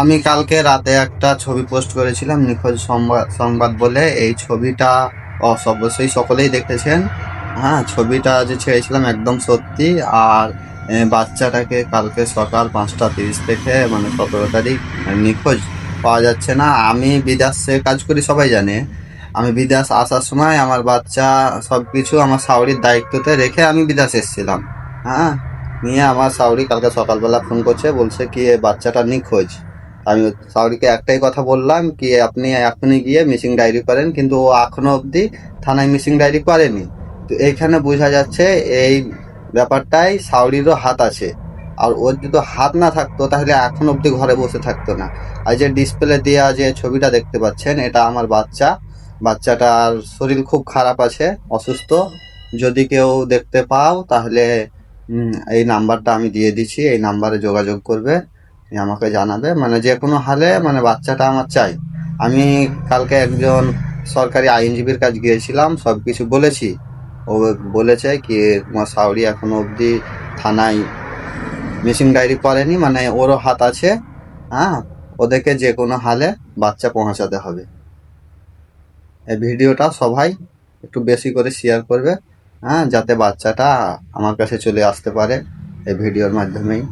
আমি কালকে রাতে একটা ছবি পোস্ট করেছিলাম নিখোঁজ সংবাদ সংবাদ বলে। এই ছবিটা অবশ্যই সকলেই দেখেছেন। হ্যাঁ, ছবিটা যে ছেড়েছিলাম একদম সত্যি। আর বাচ্চাটাকে কালকে সকাল 5:30 থেকে মানে 17 তারিখ নিখোঁজ পাওয়া যাচ্ছে না। আমি বিদেশে কাজ করি, সবাই জানে। আমি বিদেশ আসার সময় আমার বাচ্চা সবকিছু আমার শাওরির দায়িত্বতে রেখে আমি বিদেশ এসেছিলাম। হ্যাঁ, নিয়ে আমার শাওরি কালকে সকালবেলা ফোন করছে, বলছে কি এ বাচ্চাটা নিখোঁজ। আমি শাওরিকে একটাই কথা বললাম কি আপনি এখনই গিয়ে মিসিং ডায়েরি করেন, কিন্তু ও এখনো অবধি থানায় মিসিং ডায়েরি করেনি। তো এইখানে বোঝা যাচ্ছে এই ব্যাপারটাই শাওরিরও হাত আছে। আর ওর যদি হাত না থাকতো তাহলে এখন অবধি ঘরে বসে থাকতো না। আর যে ডিসপ্লে দেওয়া যে ছবিটা দেখতে পাচ্ছেন, এটা আমার বাচ্চা। বাচ্চাটার শরীর খুব খারাপ আছে, অসুস্থ। যদি কেউ দেখতে পাও তাহলে এই নাম্বারটা আমি দিয়ে দিচ্ছি, এই নাম্বারে যোগাযোগ করবে, আমাকে জানাবে। মানে যে কোনো হালে মানে বাচ্চাটা আমার চাই। আমি কালকে একজন সরকারি আইনজীবীর কাছে গিয়েছিলাম, সব কিছু বলেছি। ও বলেছে কি তোমার শাওরি এখনো অবধি থানায় মিসিং ডায়েরি করেনি, মানে ওরও হাত আছে। হ্যাঁ, ওদেরকে যে কোনো হালে বাচ্চা পৌঁছাতে হবে। এই ভিডিওটা সবাই একটু বেশি করে শেয়ার করবে, হ্যাঁ, যাতে বাচ্চাটা আমার কাছে চলে আসতে পারে এই ভিডিওর মাধ্যমেই।